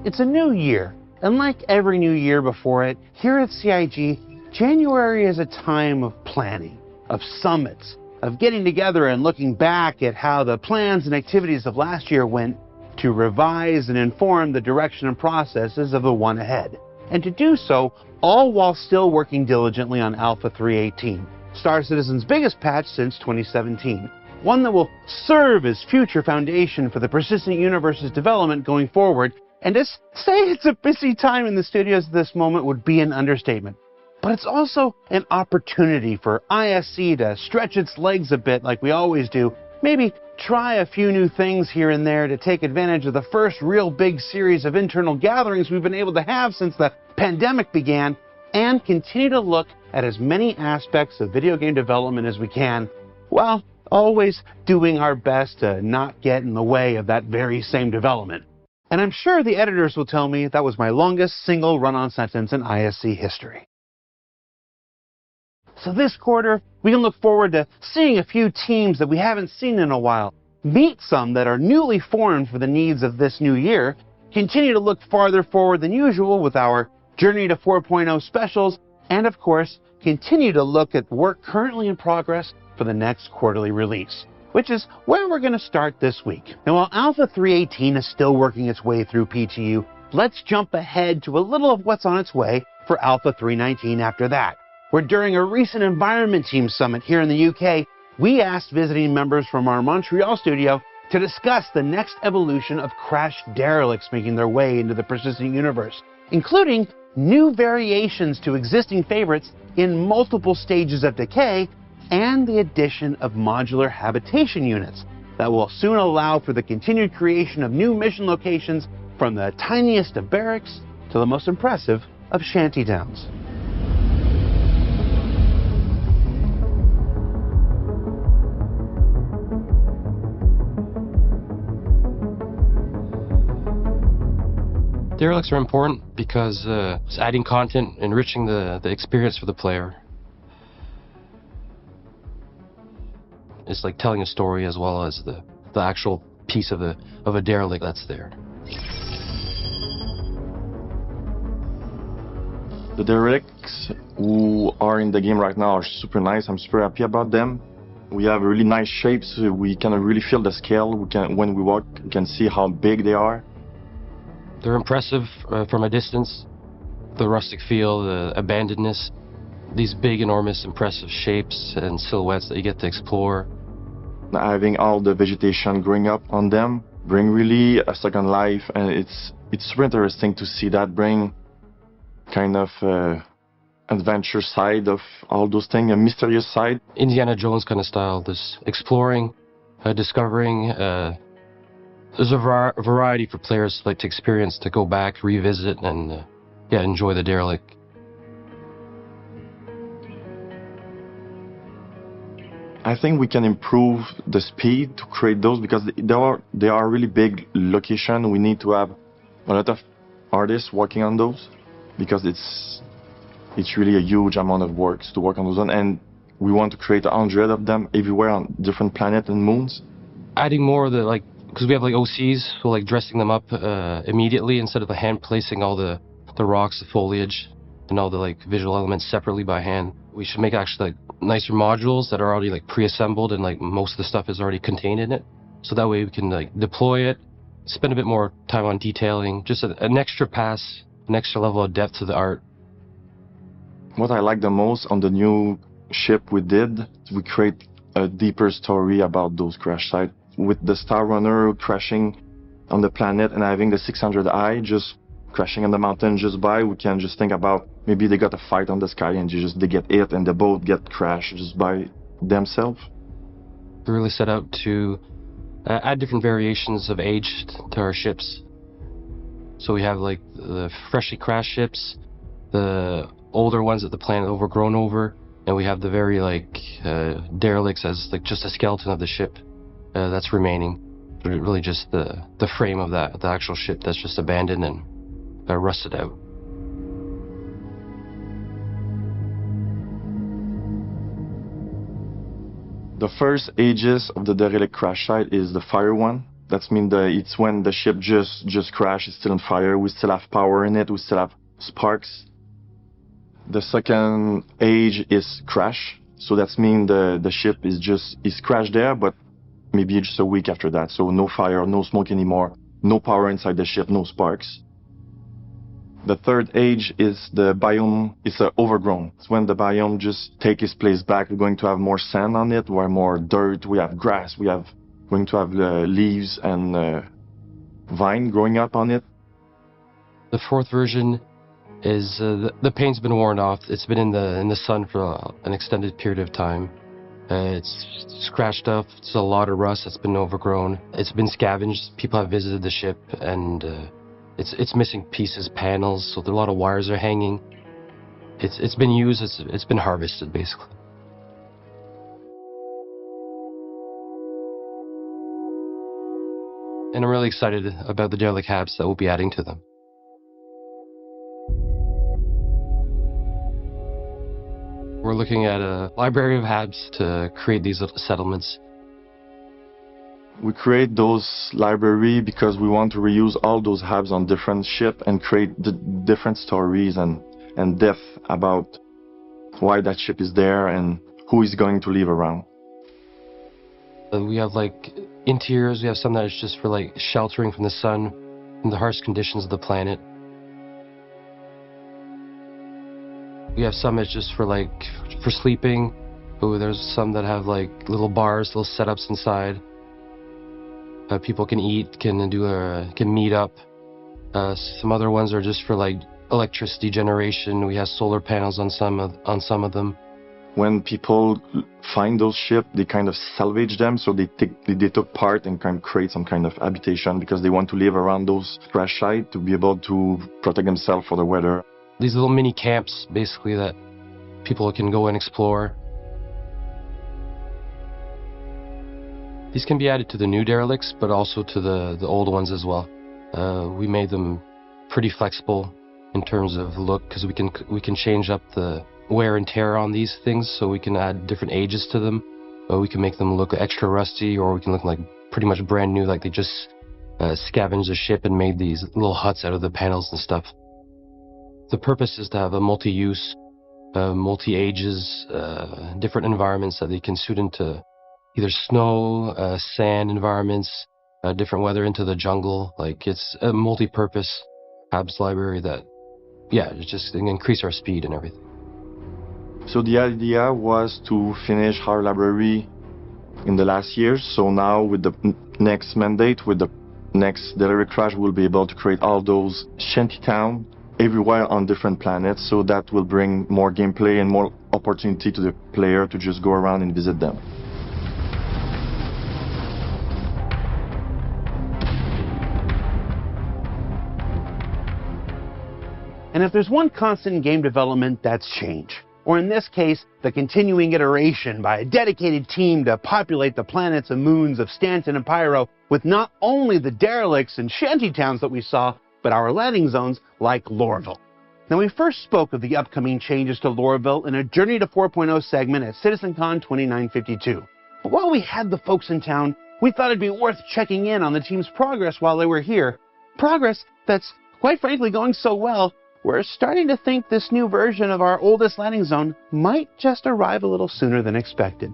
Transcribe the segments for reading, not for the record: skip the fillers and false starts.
It's a new year, and like every new year before it, here at CIG, January is a time of planning, of summits, of getting together and looking back at how the plans and activities of last year went to revise and inform the direction and processes of the one ahead. And to do so, all while still working diligently on Alpha 3.18, Star Citizen's biggest patch since 2017. One that will serve as future foundation for the persistent universe's development going forward. And to say it's a busy time in the studios at this moment would be an understatement. But it's also an opportunity for ISC to stretch its legs a bit like we always do. Maybe try a few new things here and there to take advantage of the first real big series of internal gatherings we've been able to have since the pandemic began, and continue to look at as many aspects of video game development as we can, while always doing our best to not get in the way of that very same development. And I'm sure the editors will tell me that was my longest single run-on sentence in ISC history. So this quarter, we can look forward to seeing a few teams that we haven't seen in a while, meet some that are newly formed for the needs of this new year, continue to look farther forward than usual with our Journey to 4.0 specials, and of course, continue to look at work currently in progress for the next quarterly release, which is where we're going to start this week. And while Alpha 3.18 is still working its way through PTU, let's jump ahead to a little of what's on its way for Alpha 3.19 after that, where during a recent Environment Team Summit here in the UK, we asked visiting members from our Montreal studio to discuss the next evolution of crashed derelicts making their way into the persistent universe, including new variations to existing favorites in multiple stages of decay, and the addition of modular habitation units that will soon allow for the continued creation of new mission locations from the tiniest of barracks to the most impressive of shantytowns. Derelicts are important because it's adding content, enriching the experience for the player. It's like telling a story as well as the actual piece of a derelict that's there. The derelicts who are in the game right now are super nice. I'm super happy about them. We have really nice shapes. We can really feel the scale. When we walk, we can see how big they are. They're impressive from a distance. The rustic feel, the abandonedness, these big, enormous, impressive shapes and silhouettes that you get to explore. Having all the vegetation growing up on them bring really a second life, and it's super interesting to see that bring kind of adventure side of all those things, a mysterious side. Indiana Jones kind of style, this exploring, discovering. There's a variety for players like to experience, to go back, revisit, and enjoy the derelict. I think we can improve the speed to create those because they are really big location. We need to have a lot of artists working on those because it's really a huge amount of work to work on those, and we want to create 100 of them everywhere on different planets and moons. Adding more of the because we have like OCs, so like dressing them up immediately instead of the hand placing all the rocks, the foliage, and all the like visual elements separately by hand. We should make actually like nicer modules that are already like pre-assembled and like most of the stuff is already contained in it. So that way we can like deploy it, spend a bit more time on detailing, just an extra pass, an extra level of depth to the art. What I like the most on the new ship we did, we create a deeper story about those crash sites. With the Star Runner crashing on the planet and having the 600i just crashing on the mountain just by, we can just think about maybe they got a fight on the sky and they get hit and the boat get crashed just by themselves. We really set out to add different variations of age to our ships. So we have like the freshly crashed ships, the older ones that the planet overgrown over, and we have the very like derelicts as like just a skeleton of the ship. That's remaining, but really just the frame of the actual ship that's just abandoned and rusted out. The first ages of the derelict crash site is the fire one. That means it's when the ship just crashed, it's still on fire, we still have power in it, we still have sparks. The second age is crash, so that means the ship is crashed there, but maybe just a week after that. So no fire, no smoke anymore, no power inside the ship, no sparks. The third age is the biome, it's overgrown. It's when the biome just takes its place back. We're going to have more sand on it, we're more dirt, we have grass, going to have leaves and vine growing up on it. The fourth version is the paint's been worn off. It's been in the sun for an extended period of time. It's scratched up. It's a lot of rust. It's been overgrown. It's been scavenged. People have visited the ship, and it's missing pieces, panels. So a lot of wires are hanging. It's been used. It's been harvested, basically. And I'm really excited about the derelict habs that we'll be adding to them. We're looking at a library of habs to create these little settlements. We create those library because we want to reuse all those habs on different ship and create the different stories and depth about why that ship is there and who is going to live around. We have like interiors, we have some that is just for like sheltering from the sun, from the harsh conditions of the planet. We have some that's just for sleeping. Ooh, there's some that have like little bars, little setups inside. People can eat, can meet up. Some other ones are just for like electricity generation. We have solar panels on some of them. When people find those ships, they kind of salvage them, so they took part and kind of create some kind of habitation because they want to live around those crash sites to be able to protect themselves for the weather. These little mini camps, basically, that people can go and explore. These can be added to the new derelicts, but also to the old ones as well. We made them pretty flexible in terms of look, because we can change up the wear and tear on these things, so we can add different ages to them. We can make them look extra rusty, or we can look like pretty much brand new, like they just scavenged the ship and made these little huts out of the panels and stuff. The purpose is to have a multi-use, multi-ages, different environments that they can suit into either snow, sand environments, different weather, into the jungle. Like, it's a multi-purpose habs library that, yeah, it just increase our speed and everything. So the idea was to finish our library in the last years. So now with the next mandate, with the next derelict crash, we'll be able to create all those shantytowns everywhere on different planets. So that will bring more gameplay and more opportunity to the player to just go around and visit them. And if there's one constant in game development, that's change. Or in this case, the continuing iteration by a dedicated team to populate the planets and moons of Stanton and Pyro with not only the derelicts and shantytowns that we saw, but our landing zones like Lorville. Now, we first spoke of the upcoming changes to Lorville in a Journey to 4.0 segment at CitizenCon 2952. But while we had the folks in town, we thought it'd be worth checking in on the team's progress while they were here. Progress that's, quite frankly, going so well, we're starting to think this new version of our oldest landing zone might just arrive a little sooner than expected.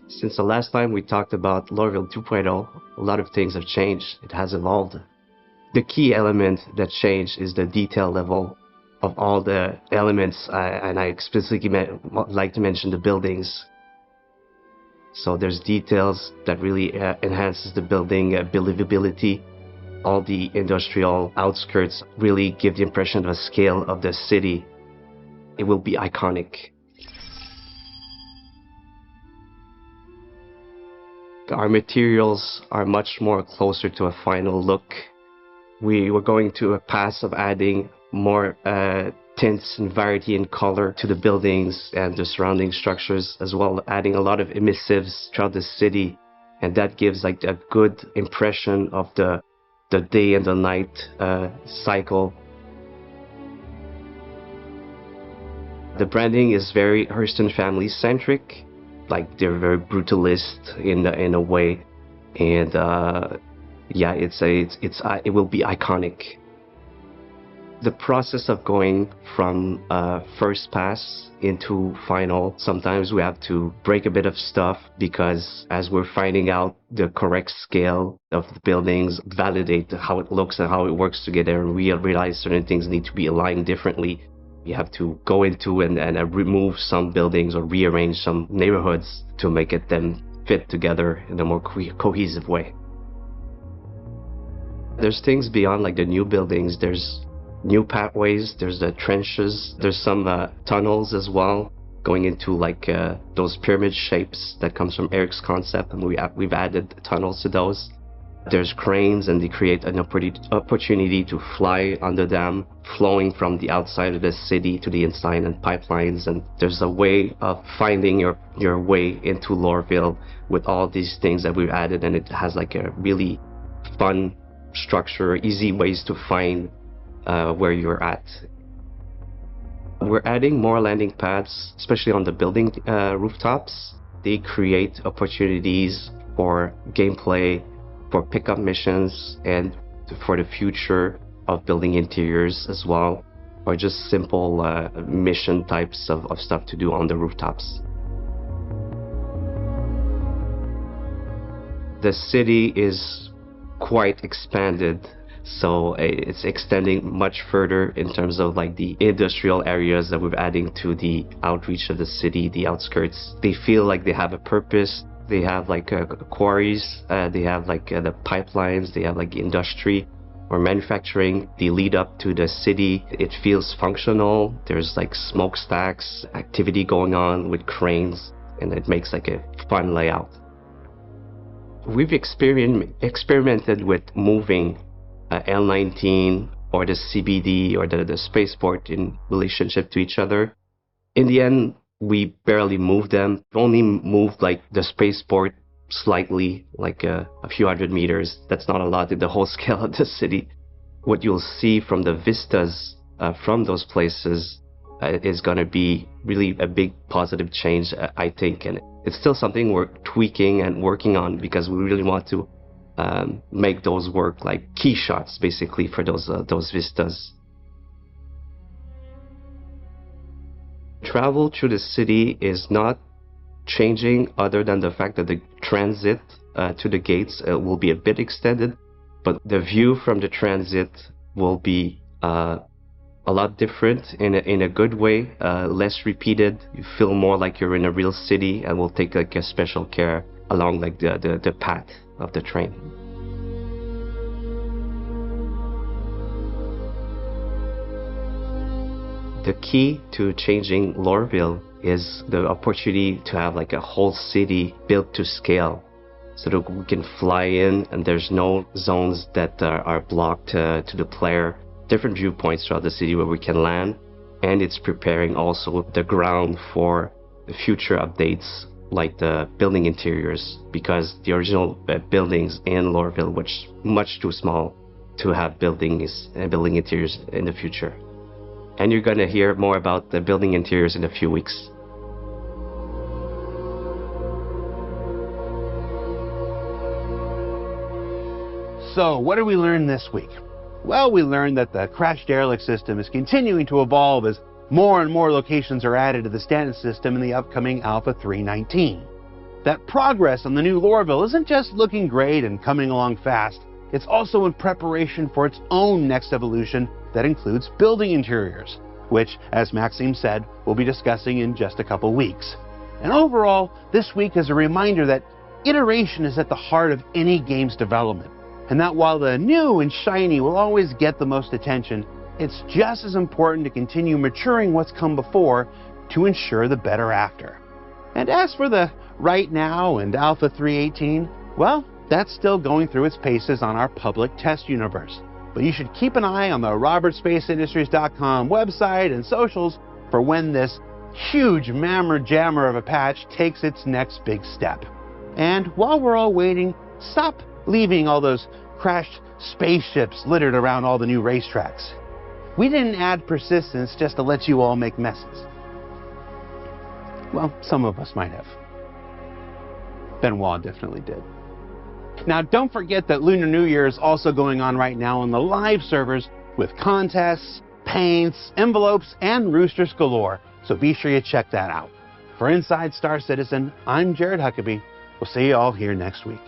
Since the last time we talked about Lorville 2.0, a lot of things have changed. It has evolved. The key element that changed is the detail level of all the elements, and I explicitly like to mention the buildings. So there's details that really enhances the building believability. All the industrial outskirts really give the impression of a scale of the city. It will be iconic. Our materials are much more closer to a final look. We were going to a path of adding more tints and variety in color to the buildings and the surrounding structures, as well, adding a lot of emissives throughout the city, and that gives like a good impression of the day and the night cycle. The branding is very Hurston family centric, like they're very brutalist in a way. And yeah, it will be iconic. The process of going from first pass into final, sometimes we have to break a bit of stuff because as we're finding out the correct scale of the buildings, validate how it looks and how it works together, and we realize certain things need to be aligned differently. We have to go into and remove some buildings or rearrange some neighborhoods to make them fit together in a more cohesive way. There's things beyond like the new buildings. There's new pathways, there's the trenches, there's some tunnels as well, going into like those pyramid shapes that comes from Eric's concept, and we've added tunnels to those. There's cranes, and they create an opportunity to fly under them, flowing from the outside of the city to the inside, and pipelines. And there's a way of finding your way into Lorville with all these things that we've added, and it has like a really fun structure, easy ways to find where you're at. We're adding more landing pads, especially on the building rooftops. They create opportunities for gameplay, for pickup missions, and for the future of building interiors as well, or just simple mission types of stuff to do on the rooftops. The city is quite expanded, so it's extending much further in terms of like the industrial areas that we're adding to the outreach of the city, the outskirts. They feel like they have a purpose. They have like quarries, they have like the pipelines, they have like industry or manufacturing. They lead up to the city. It feels functional. There's like smokestacks, activity going on with cranes, and it makes like a fun layout. We've experimented with moving L19 or the CBD or the spaceport in relationship to each other. In the end, we barely moved them. We only moved like the spaceport slightly, like a few hundred meters. That's not a lot in the whole scale of the city. What you'll see from the vistas from those places is going to be really a big positive change, I think. And it's still something we're tweaking and working on because we really want to make those work like key shots, basically, for those vistas. Travel through the city is not changing other than the fact that the transit to the gates will be a bit extended, but the view from the transit will be a lot different in a good way, less repeated. You feel more like you're in a real city, and we'll take like a special care along like the path of the train. The key to changing Lorville is the opportunity to have like a whole city built to scale, so that we can fly in and there's no zones that are blocked to the player. Different viewpoints throughout the city where we can land, and it's preparing also the ground for the future updates like the building interiors, because the original buildings in Lorville were much too small to have buildings and building interiors in the future. And you're going to hear more about the building interiors in a few weeks. So, what did we learn this week? Well, we learned that the crash derelict system is continuing to evolve as more and more locations are added to the standard system in the upcoming Alpha 3.19. That progress on the new Lorville isn't just looking great and coming along fast, it's also in preparation for its own next evolution that includes building interiors, which, as Maxime said, we'll be discussing in just a couple weeks. And overall, this week is a reminder that iteration is at the heart of any game's development, and that while the new and shiny will always get the most attention, it's just as important to continue maturing what's come before to ensure the better after. And as for the right now and Alpha 3.18, well, that's still going through its paces on our public test universe. But you should keep an eye on the robertspaceindustriescom website and socials for when this huge mammer jammer of a patch takes its next big step. And while we're all waiting, stop leaving all those crashed spaceships littered around all the new racetracks. We didn't add persistence just to let you all make messes. Well, some of us might have. Benoit definitely did. Now, don't forget that Lunar New Year is also going on right now on the live servers with contests, paints, envelopes, and roosters galore. So be sure you check that out. For Inside Star Citizen, I'm Jared Huckabee. We'll see you all here next week.